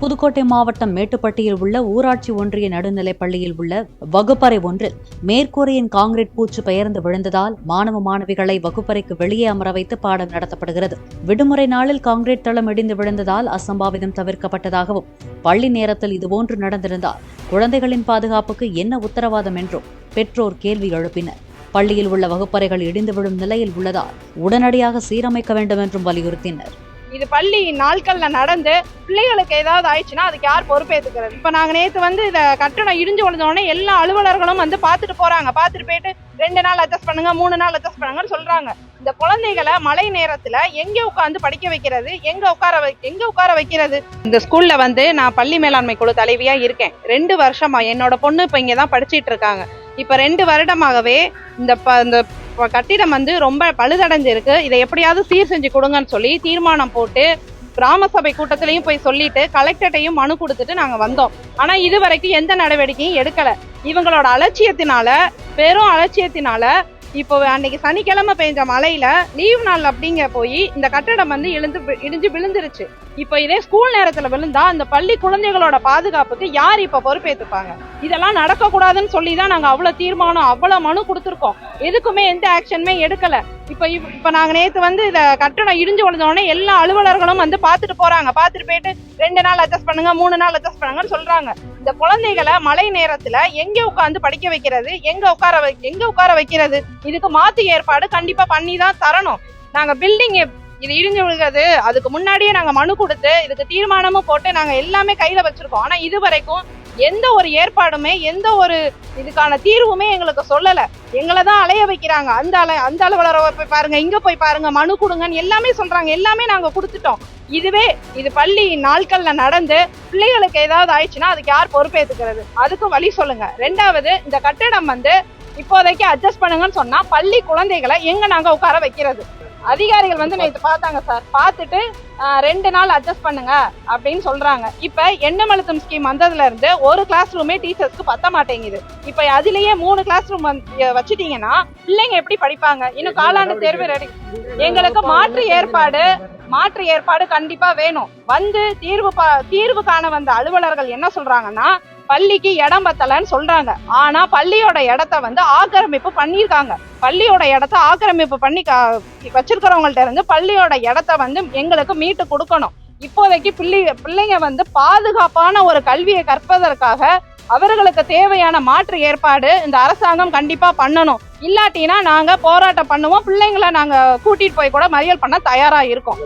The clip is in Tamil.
புதுக்கோட்டை மாவட்டம் மேட்டுப்பட்டியில் உள்ள ஊராட்சி ஒன்றிய நடுநிலைப் பள்ளியில் உள்ள வகுப்பறை ஒன்றில் மேற்கூரையின் காங்கிரீட் பூச்சு பெயர்ந்து விழுந்ததால் மாணவ மாணவிகளை வகுப்பறைக்கு வெளியே அமர வைத்து பாடம் நடத்தப்படுகிறது. விடுமுறை நாளில் காங்கிரீட் தளம் இடிந்து விழுந்ததால் அசம்பாவிதம் தவிர்க்கப்பட்டதாகவும், பள்ளி நேரத்தில் இதுபோன்று நடந்திருந்தால் குழந்தைகளின் பாதுகாப்புக்கு என்ன உத்தரவாதம் என்றும் பெற்றோர் கேள்வி எழுப்பினர். பள்ளியில் உள்ள வகுப்பறைகள் இடிந்து விழும் நிலையில் உள்ளதால் உடனடியாக சீரமைக்க வேண்டும் என்றும் வலியுறுத்தினர். இது பள்ளி நாட்கள்ல நடந்து பிள்ளைகளுக்கு ஏதாவது ஆயிடுச்சுன்னா அதுக்கு யார் பொறுப்பேற்றுக்கிறது? இப்ப நாங்க நேத்து இந்த கட்டணம் இடிஞ்சு விழுந்தோடனே எல்லா அலுவலர்களும் பார்த்துட்டு போறாங்க. பார்த்துட்டு போயிட்டு 2 நாள் அட்ஜஸ்ட் பண்ணுங்க, 3 நாள் அட்ஜஸ்ட் பண்ணுங்கன்னு சொல்றாங்க. இந்த குழந்தைகளை மழை நேரத்துல எங்க உட்காந்து படிக்க வைக்கிறது, எங்க உட்கார வைக்கிறது? இந்த ஸ்கூல்ல நான் பள்ளி மேலாண்மை குழு தலைவியா இருக்கேன். 2 வருஷமா என்னோட பொண்ணு இப்ப இங்கதான் படிச்சிட்டு இருக்காங்க. இப்ப 2 வருடமாகவே இந்த கட்டிடம் ரொம்ப பழுதடைஞ்சிருக்கு. இதை எப்படியாவது சீர் செஞ்சு கொடுங்கன்னு சொல்லி தீர்மானம் போட்டு கிராம சபை கூட்டத்திலையும் போய் சொல்லிட்டு கலெக்டர்ட்டையும் மனு கொடுத்துட்டு நாங்க வந்தோம். ஆனா இது வரைக்கும் எந்த நடவடிக்கையும் எடுக்கல. இவங்களோட அலட்சியத்தினால, பெரும் அலட்சியத்தினால இப்போ அன்னைக்கு சனிக்கிழமை பெஞ்ச மழையில லீவ் நாள் அப்படிங்க போய் இந்த கட்டடம் இடிஞ்சு விழுந்துருச்சு. இப்போ இதே ஸ்கூல் நேரத்துல விழுந்தா அந்த பள்ளி குழந்தைகளோட பாதுகாப்புக்கு யார் இப்ப பொறுப்பேற்றுப்பாங்க? இதெல்லாம் நடக்க கூடாதுன்னு சொல்லிதான் நாங்க அவ்வளவு தீர்மானம், அவ்வளவு மனு கொடுத்துருக்கோம். எதுக்குமே எந்த ஆக்ஷனுமே எடுக்கல. இப்ப நாங்க நேத்து இந்த கட்டணம் இடிஞ்சு விழுந்தோடனே எல்லா அலுவலர்களும் பார்த்துட்டு போறாங்க. பார்த்துட்டு போயிட்டு 2 நாள் அட்ஜஸ்ட் பண்ணுங்க, 3 நாள் அட்ஜஸ்ட் பண்ணுங்கன்னு சொல்றாங்க. இந்த குழந்தைகளை மழை நேரத்துல எங்க உட்காந்து படிக்க வைக்கிறது, எங்க உட்கார வைக்கிறது? இதுக்கு மாத்து ஏற்பாடு கண்டிப்பா பண்ணி தான் தரணும். நாங்க பில்டிங் இது இடிஞ்சு விழுகிறது அதுக்கு முன்னாடியே நாங்க மனு கொடுத்து இதுக்கு தீர்மானமும் போட்டு நாங்க எல்லாமே கையில வச்சிருக்கோம். ஆனா இது வரைக்கும் எந்த ஒரு ஏற்பாடுமே, எந்த ஒரு இதுக்கான தீர்வுமே எங்களுக்கு சொல்லல. எங்களை தான் அலைய வைக்கிறாங்க. அந்த அலுவலரை போய் பாருங்க, இங்க போய் பாருங்க, மனு கொடுங்கன்னு எல்லாமே சொல்றாங்க. எல்லாமே நாங்க கொடுத்துட்டோம். இது பள்ளி நாட்கள்ல நடந்து பிள்ளைகளுக்கு ஏதாவது ஆயிடுச்சுன்னா அதுக்கு யார் பொறுப்பேற்றுக்கிறது? அதுக்கு வழி சொல்லுங்க. 2வது, இந்த கட்டடம் இப்போதைக்கு அட்ஜஸ்ட் பண்ணுங்கன்னு சொன்னா பள்ளி குழந்தைகளை எங்க நாங்க உட்கார வைக்கிறது? அதிகாரிகள் நேற்று பார்த்தாங்க சார். பார்த்துட்டு 2 நாள் அட்ஜஸ்ட் பண்ணுங்க அப்படின்னு சொல்றாங்க. இப்ப எண்ணம் அழுத்தம் ஸ்கீம் வந்ததுல இருந்து ஒரு கிளாஸ் ரூமே டீச்சர்ஸ்க்கு பத்த மாட்டேங்குது. இப்ப அதுலயே 3 கிளாஸ் ரூம் வச்சுட்டீங்கன்னா பிள்ளைங்க எப்படி படிப்பாங்க? இன்னும் காலாண்டு தேர்வு ரெடி. எங்களுக்கு மாற்று ஏற்பாடு கண்டிப்பா வேணும். தீர்வு காண வந்த அலுவலர்கள் என்ன சொல்றாங்கன்னா, பள்ளிக்கு இடம் பத்தலன்னு சொல்றாங்க. ஆனா பள்ளியோட இடத்த ஆக்கிரமிப்பு பண்ணிருக்காங்க. பள்ளியோட இடத்த ஆக்கிரமிப்பு பண்ணி வச்சிருக்கிறவங்கள்ட்ட இருந்து பள்ளியோட இடத்த எங்களுக்கு மீட்டு கொடுக்கணும். இப்போதைக்கு பிள்ளைங்க பாதுகாப்பான ஒரு கல்வியை கற்பதற்காக அவர்களுக்கு தேவையான மாற்று ஏற்பாடு இந்த அரசாங்கம் கண்டிப்பா பண்ணணும். இல்லாட்டினா நாங்க போராட்டம் பண்ணுவோம். பிள்ளைங்களை நாங்க கூட்டிட்டு போய் கூட மறியல் பண்ண தயாரா இருக்கோம்.